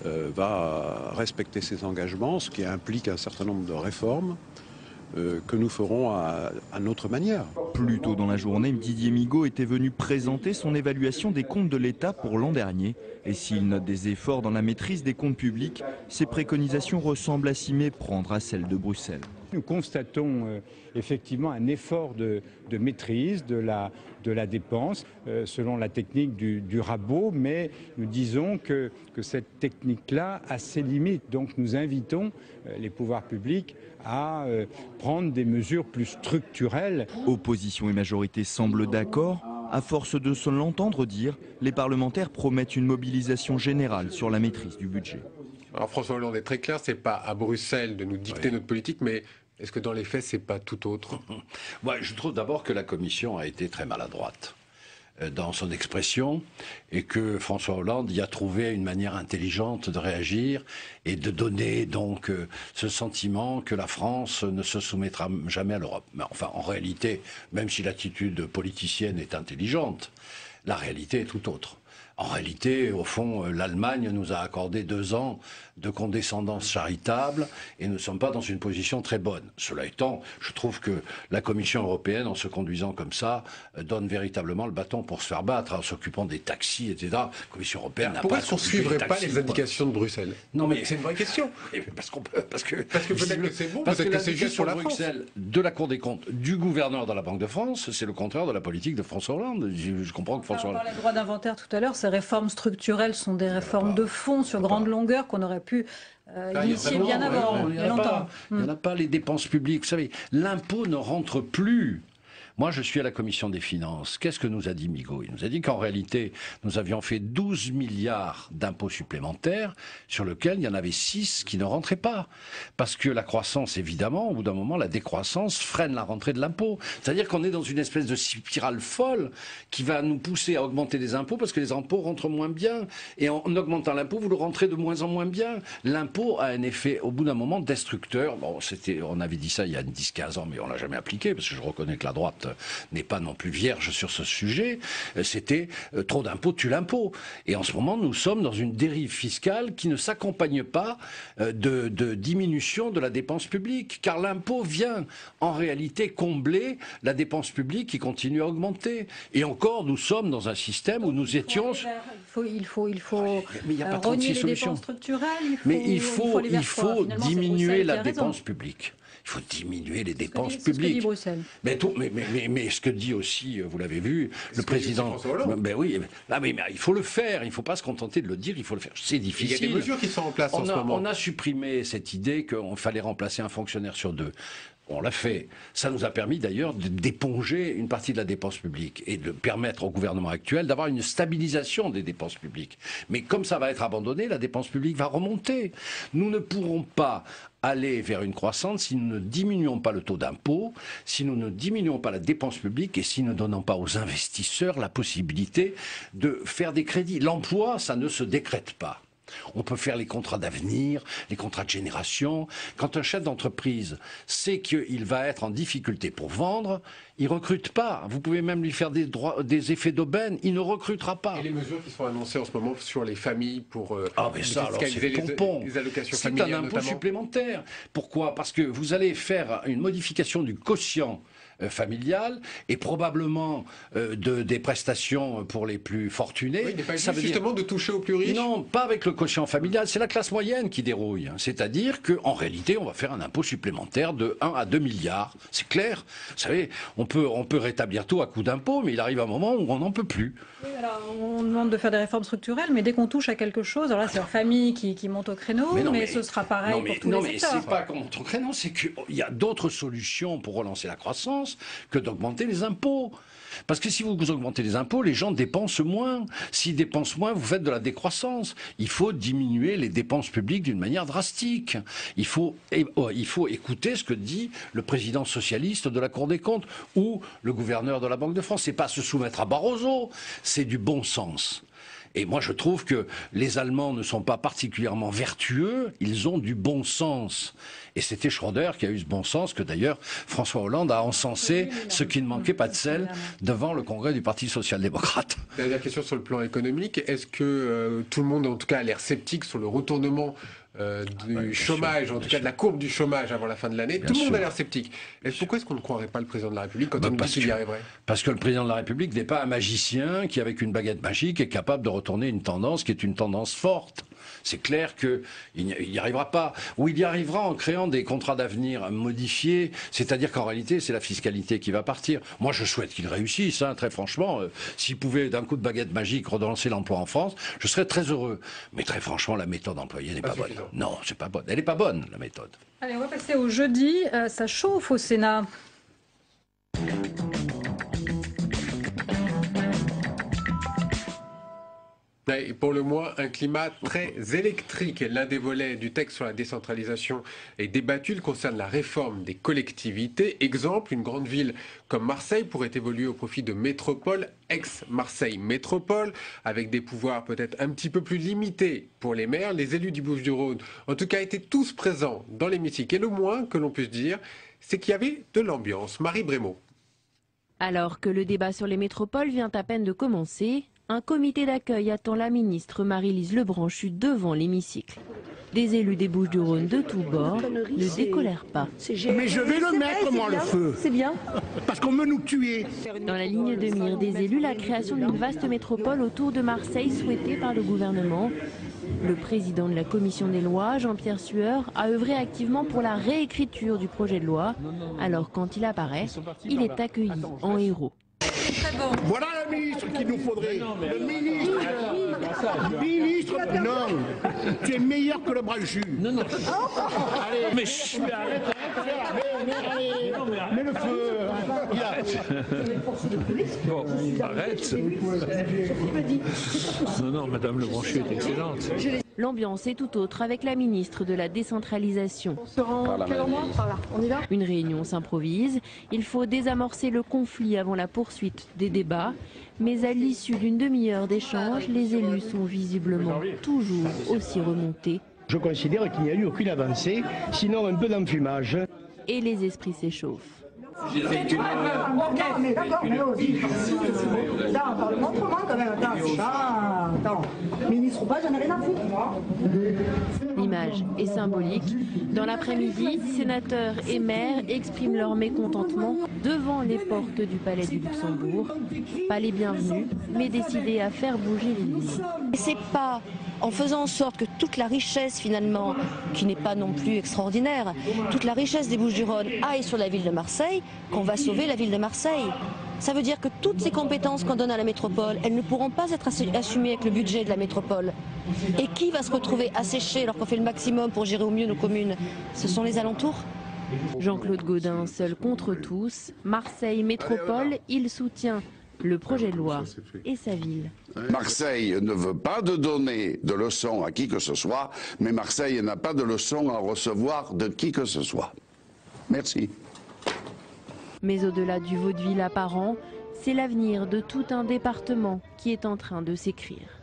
va respecter ses engagements, ce qui implique un certain nombre de réformes que nous ferons à notre manière. Plus tôt dans la journée, Didier Migaud était venu présenter son évaluation des comptes de l'État pour l'an dernier. Et s'il note des efforts dans la maîtrise des comptes publics, ses préconisations ressemblent à s'y méprendre à celles de Bruxelles. Nous constatons effectivement un effort de maîtrise de la dépense selon la technique du rabot, mais nous disons que cette technique-là a ses limites. Donc nous invitons les pouvoirs publics à prendre des mesures plus structurelles. Opposition et majorité semblent d'accord. À force de se l'entendre dire, les parlementaires promettent une mobilisation générale sur la maîtrise du budget. Alors François Hollande est très clair, c'est pas à Bruxelles de nous dicter notre politique, mais est-ce que dans les faits, c'est pas tout autre? Je trouve d'abord que la Commission a été très maladroite dans son expression et que François Hollande y a trouvé une manière intelligente de réagir et de donner donc ce sentiment que la France ne se soumettra jamais à l'Europe. Mais enfin, en réalité, même si l'attitude politicienne est intelligente, la réalité est tout autre. En réalité, au fond, l'Allemagne nous a accordé 2 ans de condescendance charitable et nous ne sommes pas dans une position très bonne. Cela étant, je trouve que la Commission européenne, en se conduisant comme ça, donne véritablement le bâton pour se faire battre, en s'occupant des taxis, etc. La Commission européenne n'a pas... Pourquoi est-ce qu'on ne suivrait pas les indications de Bruxelles? Non, mais c'est une vraie question. Parce que peut-être que c'est bon, parce peut-être que que c'est juste pour la France. Bruxelles, de la Cour des comptes, du gouverneur de la Banque de France, c'est le contraire de la politique de François Hollande. Je comprends que François Hollande... On parlait de droit d'inventaire tout à l'heure, ces réformes structurelles sont des réformes de fond sur grande longueur qu'on aurait pu initier bien avant, il y a longtemps. Il n'y en a pas, les dépenses publiques. Vous savez, l'impôt ne rentre plus. Moi, je suis à la Commission des Finances. Qu'est-ce que nous a dit Migaud? Il nous a dit qu'en réalité, nous avions fait 12 milliards d'impôts supplémentaires sur lesquels il y en avait 6 qui ne rentraient pas. Parce que la croissance, évidemment, au bout d'un moment, la décroissance freine la rentrée de l'impôt. C'est-à-dire qu'on est dans une espèce de spirale folle qui va nous pousser à augmenter les impôts parce que les impôts rentrent moins bien. Et en augmentant l'impôt, vous le rentrez de moins en moins bien. L'impôt a un effet, au bout d'un moment, destructeur. Bon, on avait dit ça il y a 10-15 ans, mais on l'a jamais appliqué parce que je reconnais que la droite n'est pas non plus vierge sur ce sujet. C'était trop d'impôts tue l'impôt. Et en ce moment, nous sommes dans une dérive fiscale qui ne s'accompagne pas de diminution de la dépense publique. Car l'impôt vient en réalité combler la dépense publique qui continue à augmenter. Et encore, nous sommes dans un système où nous étions... Il faut mais il n'y a pas rogner 36 les solutions. dépenses structurelles. Mais il faut diminuer la dépense dépense publique. Il faut diminuer les dépenses publiques. publiques. Ce que dit Bruxelles. Mais ce que dit aussi, vous l'avez vu, le président. Ben oui, mais il faut le faire. Il ne faut pas se contenter de le dire. Il faut le faire. C'est difficile. Il y a des mesures qui sont en place en ce moment. On a supprimé cette idée qu'il fallait remplacer un fonctionnaire sur 2. On l'a fait. Ça nous a permis d'ailleurs d'éponger une partie de la dépense publique et de permettre au gouvernement actuel d'avoir une stabilisation des dépenses publiques. Mais comme ça va être abandonné, la dépense publique va remonter. Nous ne pourrons pas aller vers une croissance si nous ne diminuons pas le taux d'impôt, si nous ne diminuons pas la dépense publique et si nous ne donnons pas aux investisseurs la possibilité de faire des crédits. L'emploi, ça ne se décrète pas. On peut faire les contrats d'avenir, les contrats de génération. Quand un chef d'entreprise sait qu'il va être en difficulté pour vendre, il ne recrute pas. Vous pouvez même lui faire des effets d'aubaine, il ne recrutera pas. Et les mesures qui sont annoncées en ce moment sur les familles pour fiscaliser les allocations familiales, c'est un impôt notamment supplémentaire. Pourquoi? Parce que vous allez faire une modification du quotient familial et probablement des prestations pour les plus fortunés. Oui, mais pas justement de toucher aux plus riches. Non, pas avec le quotient familial, c'est la classe moyenne qui dérouille. C'est-à-dire qu'en réalité, on va faire un impôt supplémentaire de 1 à 2 milliards. C'est clair. Vous savez, on peut rétablir tout à coup d'impôt, mais il arrive un moment où on n'en peut plus. Oui, alors, on demande de faire des réformes structurelles, mais dès qu'on touche à quelque chose, alors là, c'est leur famille qui monte au créneau, mais ce sera pareil pour tous les secteurs. Non, mais c'est pas qu'on monte au créneau, c'est qu'il y a d'autres solutions pour relancer la croissance que d'augmenter les impôts. Parce que si vous augmentez les impôts, les gens dépensent moins. S'ils dépensent moins, vous faites de la décroissance. Il faut diminuer les dépenses publiques d'une manière drastique. Il faut écouter ce que dit le président socialiste de la Cour des comptes ou le gouverneur de la Banque de France. C'est pas se soumettre à Barroso, c'est du bon sens. Et moi, je trouve que les Allemands ne sont pas particulièrement vertueux, ils ont du bon sens. Et c'était Schröder qui a eu ce bon sens que d'ailleurs François Hollande a encensé, ce qui ne manquait pas de sel, devant le congrès du Parti social-démocrate. Dernière question sur le plan économique. Est-ce que tout le monde, en tout cas, a l'air sceptique sur le retournement du chômage, en tout cas de la courbe du chômage avant la fin de l'année? Tout le monde a l'air sceptique. Pourquoi est-ce qu'on ne croirait pas le président de la République quand on nous dit qu'il y arriverait? Parce que le président de la République n'est pas un magicien qui, avec une baguette magique, est capable de retourner une tendance qui est une tendance forte. C'est clair qu'il n'y arrivera pas. Ou il y arrivera en créant des contrats d'avenir modifiés, c'est-à-dire qu'en réalité, c'est la fiscalité qui va partir. Moi, je souhaite qu'il réussisse, très franchement. S'il pouvait, d'un coup de baguette magique, relancer l'emploi en France, je serais très heureux. Mais très franchement, la méthode employée n'est pas bonne. Non, c'est pas bonne. Elle n'est pas bonne, la méthode. Allez, on va passer au jeudi. Ça chauffe au Sénat. Et pour le moins, un climat très électrique. L'un des volets du texte sur la décentralisation est débattu. Il concerne la réforme des collectivités. Exemple, une grande ville comme Marseille pourrait évoluer au profit de métropole, ex-Marseille Métropole, avec des pouvoirs peut-être un petit peu plus limités pour les maires. Les élus du Bouches-du-Rhône, en tout cas, étaient tous présents dans l'hémicycle. Et le moins que l'on puisse dire, c'est qu'il y avait de l'ambiance. Marie Brémaud. Alors que le débat sur les métropoles vient à peine de commencer, un comité d'accueil attend la ministre Marie-Lise Lebranchu devant l'hémicycle. Des élus des Bouches-du-Rhône de tous bords ne décolèrent pas. Mais je vais le mettre, moi, le feu. C'est bien. Parce qu'on veut nous tuer. Dans la ligne de mire des élus, la création d'une vaste métropole autour de Marseille souhaitée par le gouvernement. Le président de la commission des lois, Jean-Pierre Sueur, a œuvré activement pour la réécriture du projet de loi. Alors quand il apparaît, il est accueilli en héros. Voilà le ministre qu'il nous faudrait. Le ministre. Non. Tu es meilleur que le Branchu. Non. Allez. Mais arrête. Mets le feu. Bon, arrête. Non, Madame Lebranchu est excellente. L'ambiance est tout autre avec la ministre de la décentralisation. On y va ? Une réunion s'improvise. Il faut désamorcer le conflit avant la poursuite des débats. Mais à l'issue d'une demi-heure d'échange, les élus sont visiblement toujours aussi remontés. Je considère qu'il n'y a eu aucune avancée, sinon un peu d'enfumage. Et les esprits s'échauffent. L'image est symbolique. Dans l'après-midi, sénateurs et maires expriment leur mécontentement devant les portes du Palais du Luxembourg. Pas les bienvenus, mais décidés à faire bouger les lignes. C'est pas en faisant en sorte que toute la richesse finalement, qui n'est pas non plus extraordinaire, toute la richesse des Bouches-du-Rhône aille sur la ville de Marseille, qu'on va sauver la ville de Marseille. Ça veut dire que toutes ces compétences qu'on donne à la métropole, elles ne pourront pas être assumées avec le budget de la métropole. Et qui va se retrouver asséché alors qu'on fait le maximum pour gérer au mieux nos communes? Ce sont les alentours. Jean-Claude Gaudin, seul contre tous. Marseille Métropole, il soutient le projet de loi et sa ville. Marseille ne veut pas de donner de leçons à qui que ce soit, mais Marseille n'a pas de leçons à recevoir de qui que ce soit. Merci. Mais au-delà du vaudeville apparent, c'est l'avenir de tout un département qui est en train de s'écrire.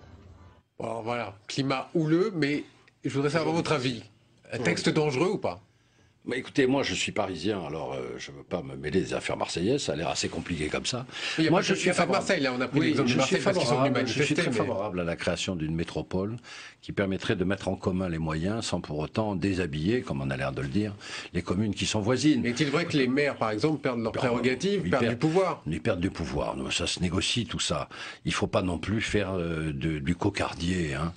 Bon, voilà, climat houleux, mais je voudrais savoir votre avis. Un texte dangereux ou pas? Bah écoutez, moi je suis parisien, alors je ne veux pas me mêler des affaires marseillaises, ça a l'air assez compliqué comme ça. Moi je suis favorable. Marseille, là on a pris l'exemple de Marseille parce qu'ils sont venus manifester. Je suis très favorable à la création d'une métropole qui permettrait de mettre en commun les moyens sans pour autant déshabiller, comme on a l'air de le dire, les communes qui sont voisines. Mais est-il vrai que les maires, par exemple, perdent leurs prérogatives, perdent du pouvoir? Ils perdent du pouvoir, ça se négocie tout ça. Il ne faut pas non plus faire du cocardier, hein.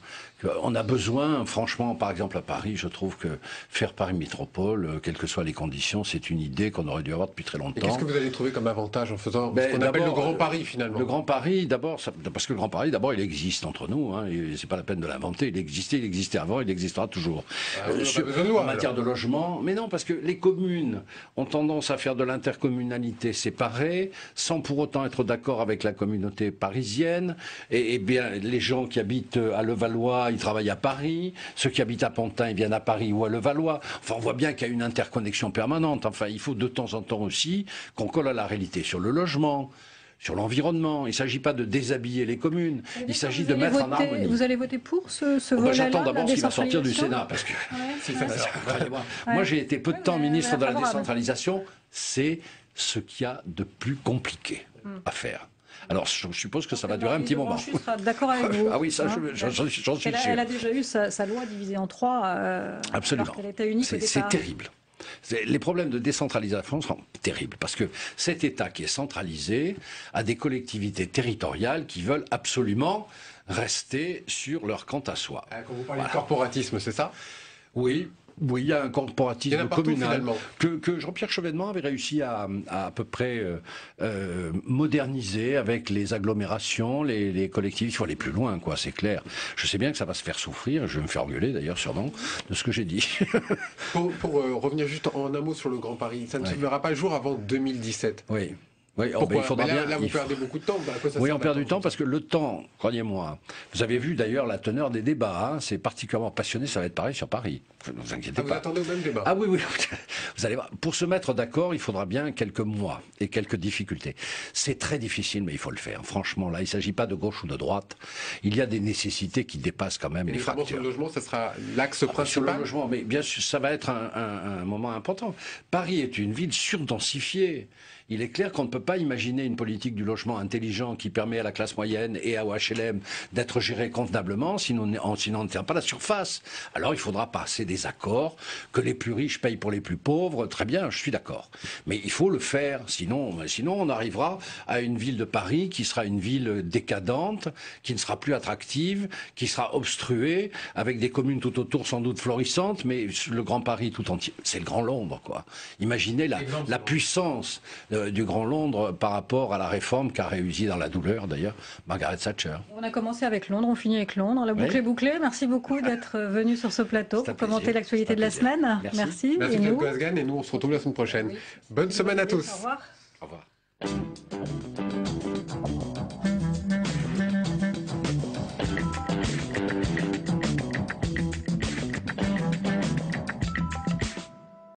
On a besoin, franchement, par exemple à Paris, je trouve que faire Paris métropole, quelles que soient les conditions, c'est une idée qu'on aurait dû avoir depuis très longtemps. Et qu'est-ce que vous allez trouver comme avantage en faisant ce qu'on appelle le Grand Paris finalement? Le Grand Paris, d'abord, parce que le Grand Paris, d'abord, il existe entre nous, hein, c'est pas la peine de l'inventer, il existait avant, il existera toujours. En matière de logement, mais non, parce que les communes ont tendance à faire de l'intercommunalité séparée, sans pour autant être d'accord avec la communauté parisienne, et bien, les gens qui habitent à Levallois, ils travaillent à Paris, ceux qui habitent à Pantin, ils viennent à Paris ou à Levallois. Enfin, on voit bien qu'il y a une interconnexion permanente. Enfin, il faut de temps en temps aussi qu'on colle à la réalité sur le logement, sur l'environnement. Il ne s'agit pas de déshabiller les communes, il s'agit de mettre en harmonie. Vous allez voter pour ce volet-là? J'attends d'abord ce qui va sortir du Sénat, parce que moi j'ai été peu de temps ministre de la décentralisation, c'est ce qu'il y a de plus compliqué à faire. Alors, je suppose que ça va durer un petit moment. Je serai d'accord avec vous. Ah oui, ça, j'en suis sûr. Elle a déjà eu sa loi divisée en 3. Absolument. Alors qu'elle était unique au départ. C'est terrible. Les problèmes de décentralisation sont terribles parce que cet État qui est centralisé a des collectivités territoriales qui veulent absolument rester sur leur quant à soi. Quand vous parlez de corporatisme, c'est ça? Oui. Oui, il y a un corporatisme communal que Jean-Pierre Chevènement avait réussi à peu près moderniser avec les agglomérations, les collectivités. Il faut aller plus loin, quoi, c'est clair. Je sais bien que ça va se faire souffrir, je vais me faire engueuler d'ailleurs sûrement de ce que j'ai dit. Pour revenir juste en un mot sur le Grand Paris, ça ne se verra pas le jour avant 2017. Oui. Oui, il faudra là, vous perdez beaucoup de temps. Oui, on perd du temps parce que le temps, croyez-moi, vous avez vu d'ailleurs la teneur des débats, hein, c'est particulièrement passionné, ça va être pareil sur Paris. Ne vous inquiétez pas. Vous attendez au même débat? Ah oui, oui. Vous allez voir, pour se mettre d'accord, il faudra bien quelques mois et quelques difficultés. C'est très difficile, mais il faut le faire. Franchement, là, il ne s'agit pas de gauche ou de droite. Il y a des nécessités qui dépassent quand même les fractures. Sur le logement, ça sera l'axe principal. Sur le logement, mais bien sûr, ça va être un moment important. Paris est une ville surdensifiée. Il est clair qu'on ne peut pas imaginer une politique du logement intelligent qui permet à la classe moyenne et au HLM d'être gérée convenablement, sinon on ne tient pas la surface. Alors il faudra passer des accords, que les plus riches payent pour les plus pauvres, très bien, je suis d'accord. Mais il faut le faire, sinon on arrivera à une ville de Paris qui sera une ville décadente, qui ne sera plus attractive, qui sera obstruée, avec des communes tout autour sans doute florissantes, mais le Grand Paris tout entier, c'est le Grand Londres, quoi. Imaginez la puissance du Grand Londres par rapport à la réforme qu'a réussi dans la douleur d'ailleurs Margaret Thatcher. On a commencé avec Londres, on finit avec Londres. La boucle est bouclée. Merci beaucoup d'être venu sur ce plateau pour commenter l'actualité de la semaine. Merci. Merci et nous on se retrouve la semaine prochaine. Bonne semaine à tous. Au revoir. Au revoir.